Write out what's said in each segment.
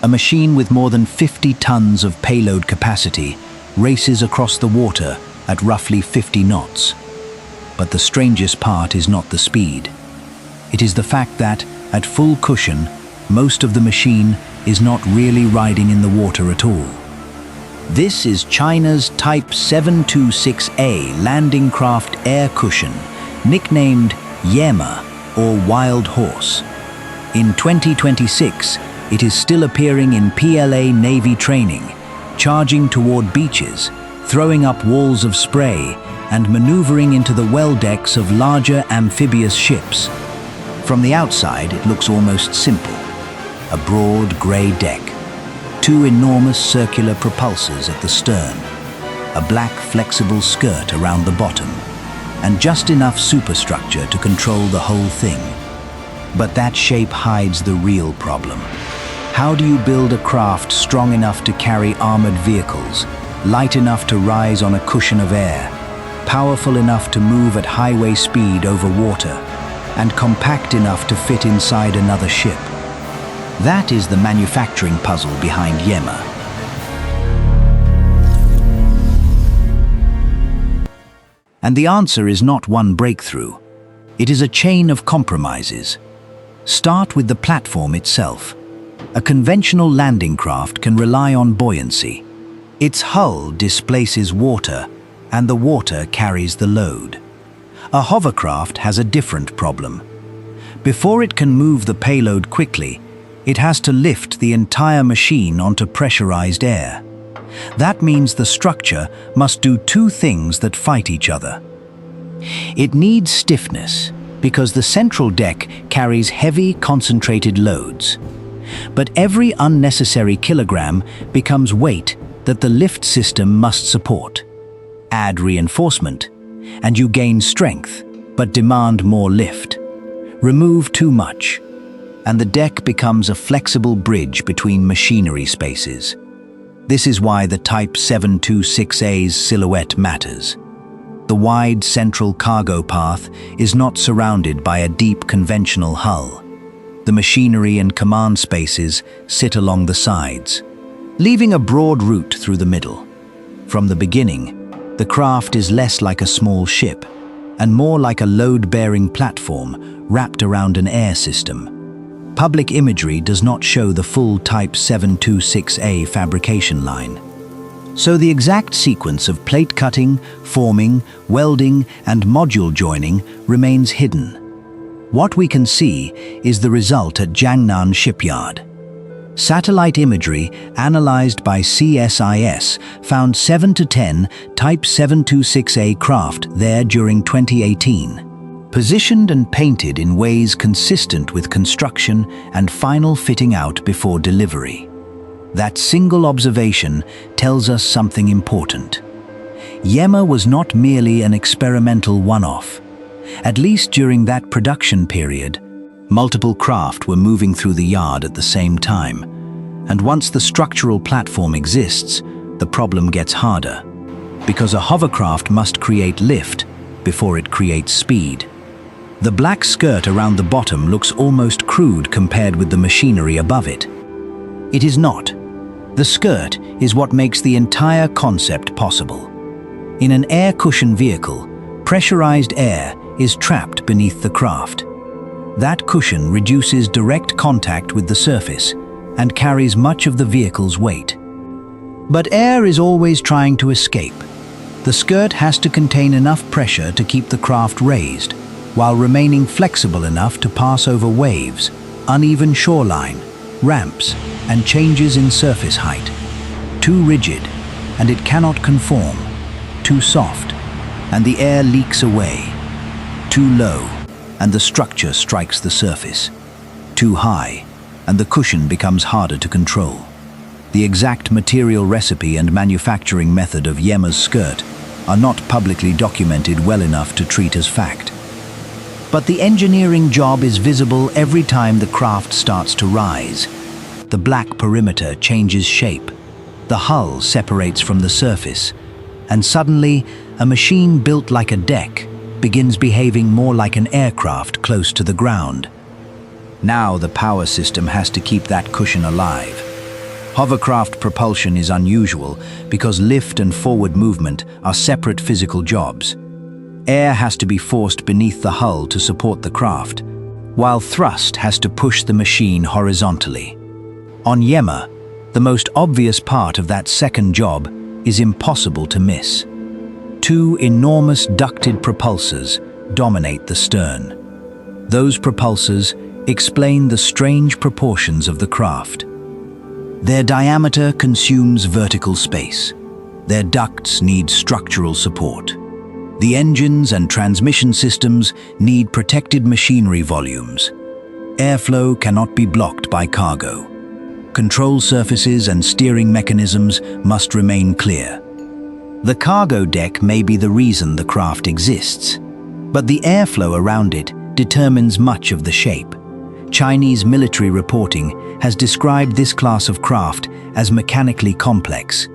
A machine with more than 50 tons of payload capacity races across the water at roughly 50 knots. But the strangest part is not the speed. It is the fact that, at full cushion, most of the machine is not really riding in the water at all. This is China's Type 726A landing craft air cushion, nicknamed Yema or Wild Horse. In 2026, it is still appearing in PLA Navy training, charging toward beaches, throwing up walls of spray, and maneuvering into the well decks of larger amphibious ships. From the outside, it looks almost simple. A broad grey deck, two enormous circular propulsors at the stern, a black flexible skirt around the bottom, and just enough superstructure to control the whole thing. But that shape hides the real problem. How do you build a craft strong enough to carry armored vehicles, light enough to rise on a cushion of air, powerful enough to move at highway speed over water, and compact enough to fit inside another ship? That is the manufacturing puzzle behind Yema. And the answer is not one breakthrough. It is a chain of compromises. Start with the platform itself. A conventional landing craft can rely on buoyancy. Its hull displaces water, and the water carries the load. A hovercraft has a different problem. Before it can move the payload quickly, it has to lift the entire machine onto pressurized air. That means the structure must do two things that fight each other. It needs stiffness, because the central deck carries heavy, concentrated loads. But every unnecessary kilogram becomes weight that the lift system must support. Add reinforcement, and you gain strength, but demand more lift. Remove too much, and the deck becomes a flexible bridge between machinery spaces. This is why the Type 726A's silhouette matters. The wide central cargo path is not surrounded by a deep conventional hull. The machinery and command spaces sit along the sides, leaving a broad route through the middle. From the beginning, the craft is less like a small ship and more like a load-bearing platform wrapped around an air system. Public imagery does not show the full Type 726A fabrication line. So the exact sequence of plate cutting, forming, welding, and module joining remains hidden. What we can see is the result at Jiangnan shipyard. Satellite imagery analyzed by CSIS found 7 to 10 Type 726A craft there during 2018. Positioned and painted in ways consistent with construction and final fitting out before delivery. That single observation tells us something important. Yema was not merely an experimental one-off. At least during that production period, multiple craft were moving through the yard at the same time. And once the structural platform exists, the problem gets harder. Because a hovercraft must create lift before it creates speed. The black skirt around the bottom looks almost crude compared with the machinery above it. It is not. The skirt is what makes the entire concept possible. In an air cushion vehicle, pressurized air is trapped beneath the craft. That cushion reduces direct contact with the surface and carries much of the vehicle's weight. But air is always trying to escape. The skirt has to contain enough pressure to keep the craft raised, while remaining flexible enough to pass over waves, uneven shoreline, ramps, and changes in surface height. Too rigid, and it cannot conform. Too soft, and the air leaks away. Too low, and the structure strikes the surface. Too high, and the cushion becomes harder to control. The exact material recipe and manufacturing method of Yema's skirt are not publicly documented well enough to treat as fact. But the engineering job is visible every time the craft starts to rise. The black perimeter changes shape. The hull separates from the surface. And suddenly, a machine built like a deck begins behaving more like an aircraft close to the ground. Now the power system has to keep that cushion alive. Hovercraft propulsion is unusual because lift and forward movement are separate physical jobs. Air has to be forced beneath the hull to support the craft, while thrust has to push the machine horizontally. On Yema, the most obvious part of that second job is impossible to miss. Two enormous ducted propulsors dominate the stern. Those propulsors explain the strange proportions of the craft. Their diameter consumes vertical space. Their ducts need structural support. The engines and transmission systems need protected machinery volumes. Airflow cannot be blocked by cargo. Control surfaces and steering mechanisms must remain clear. The cargo deck may be the reason the craft exists, but the airflow around it determines much of the shape. Chinese military reporting has described this class of craft as mechanically complex,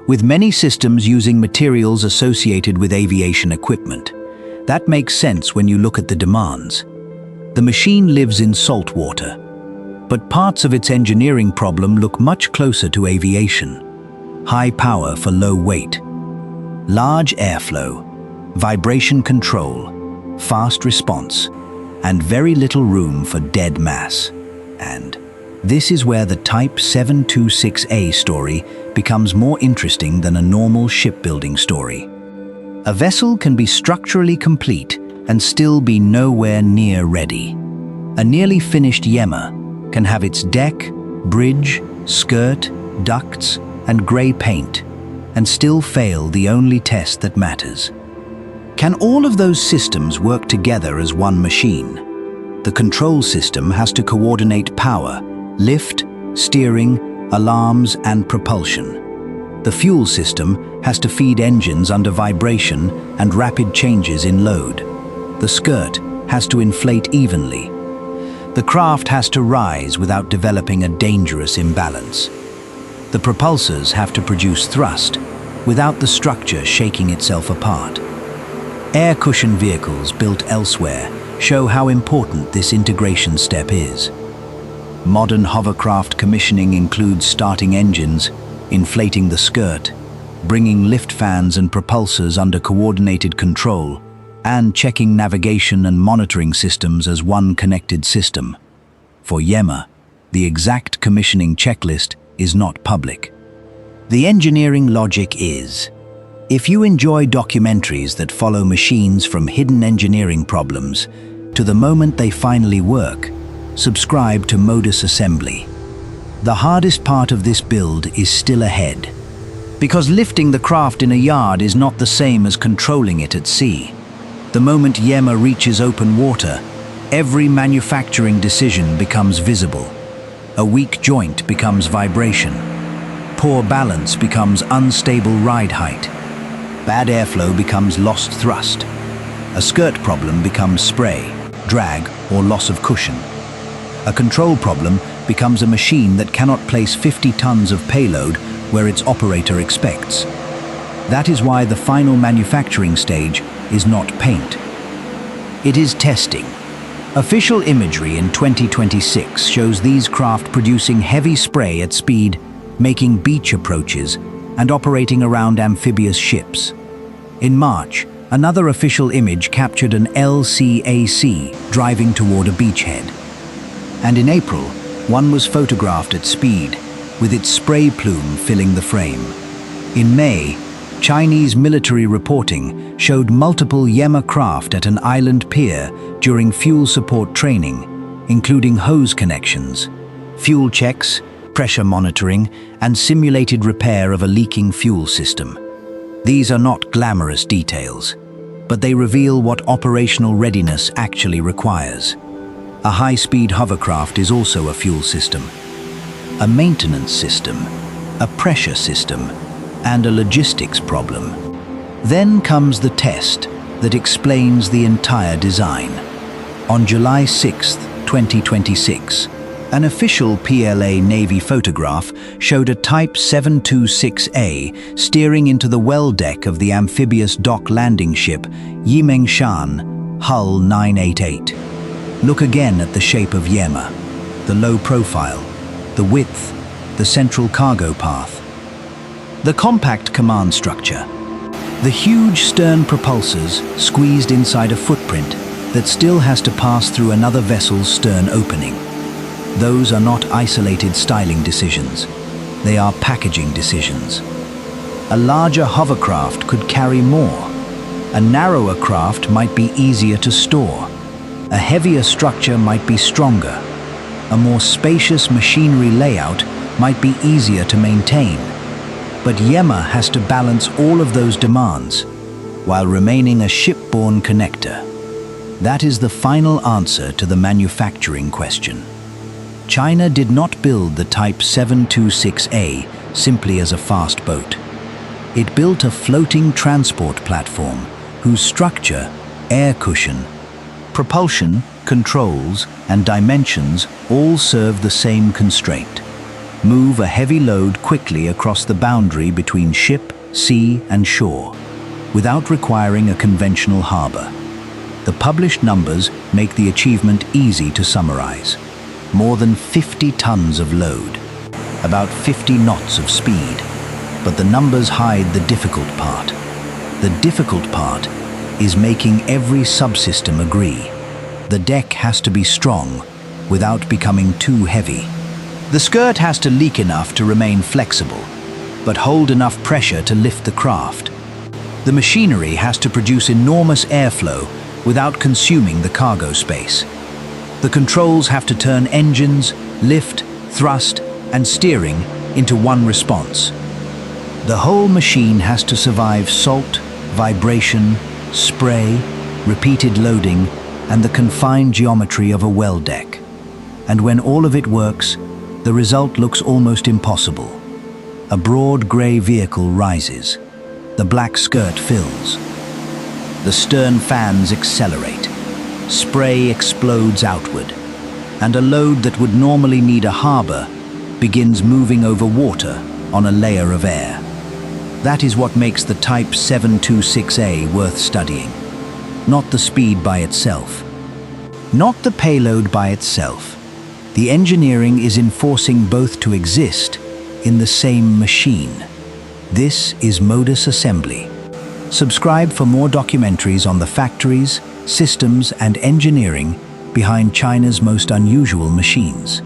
with many systems using materials associated with aviation equipment. That makes sense when you look at the demands. The machine lives in salt water, but parts of its engineering problem look much closer to aviation. High power for low weight, large airflow, vibration control, fast response, and very little room for dead mass. And this is where the Type 726A story becomes more interesting than a normal shipbuilding story. A vessel can be structurally complete and still be nowhere near ready. A nearly finished Yema can have its deck, bridge, skirt, ducts, and grey paint, and still fail the only test that matters. Can all of those systems work together as one machine? The control system has to coordinate power, lift, steering, alarms, and propulsion. The fuel system has to feed engines under vibration and rapid changes in load. The skirt has to inflate evenly. The craft has to rise without developing a dangerous imbalance. The propulsors have to produce thrust without the structure shaking itself apart. Air cushion vehicles built elsewhere show how important this integration step is. Modern hovercraft commissioning includes starting engines, inflating the skirt, bringing lift fans and propulsors under coordinated control, and checking navigation and monitoring systems as one connected system. For Yema, the exact commissioning checklist is not public. The engineering logic is: if you enjoy documentaries that follow machines from hidden engineering problems to the moment they finally work, subscribe to Modus Assembly. The hardest part of this build is still ahead, because lifting the craft in a yard is not the same as controlling it at sea. The moment Yema reaches open water, every manufacturing decision becomes visible. A weak joint becomes vibration. Poor balance becomes unstable ride height. Bad airflow becomes lost thrust. A skirt problem becomes spray, drag, or loss of cushion. A control problem becomes a machine that cannot place 50 tons of payload where its operator expects. That is why the final manufacturing stage is not paint. It is testing. Official imagery in 2026 shows these craft producing heavy spray at speed, making beach approaches, and operating around amphibious ships. In March, another official image captured an LCAC driving toward a beachhead. And in April, one was photographed at speed, with its spray plume filling the frame. In May, Chinese military reporting showed multiple Yema craft at an island pier during fuel support training, including hose connections, fuel checks, pressure monitoring, and simulated repair of a leaking fuel system. These are not glamorous details, but they reveal what operational readiness actually requires. A high-speed hovercraft is also a fuel system, a maintenance system, a pressure system, and a logistics problem. Then comes the test that explains the entire design. On July 6, 2026, an official PLA Navy photograph showed a Type 726A steering into the well deck of the amphibious dock landing ship Yema, hull 988. Look again at the shape of Yema, the low profile, the width, the central cargo path. The compact command structure. The huge stern propulsors squeezed inside a footprint that still has to pass through another vessel's stern opening. Those are not isolated styling decisions. They are packaging decisions. A larger hovercraft could carry more. A narrower craft might be easier to store. A heavier structure might be stronger. A more spacious machinery layout might be easier to maintain. But Yema has to balance all of those demands while remaining a shipborne connector. That is the final answer to the manufacturing question. China did not build the Type 726A simply as a fast boat. It built a floating transport platform whose structure, air cushion, propulsion, controls, and dimensions all serve the same constraint: move a heavy load quickly across the boundary between ship, sea, and shore, without requiring a conventional harbor. The published numbers make the achievement easy to summarize. More than 50 tons of load, about 50 knots of speed. But the numbers hide the difficult part. The difficult part is making every subsystem agree. The deck has to be strong without becoming too heavy. The skirt has to leak enough to remain flexible, but hold enough pressure to lift the craft. The machinery has to produce enormous airflow without consuming the cargo space. The controls have to turn engines, lift, thrust, and steering into one response. The whole machine has to survive salt, vibration, spray, repeated loading, and the confined geometry of a well deck. And when all of it works, the result looks almost impossible. A broad grey vehicle rises. The black skirt fills. The stern fans accelerate. Spray explodes outward, and a load that would normally need a harbor begins moving over water on a layer of air. That is what makes the Type 726A worth studying. Not the speed by itself. Not the payload by itself. The engineering is enforcing both to exist in the same machine. This is Modus Assembly. Subscribe for more documentaries on the factories, systems, and engineering behind China's most unusual machines.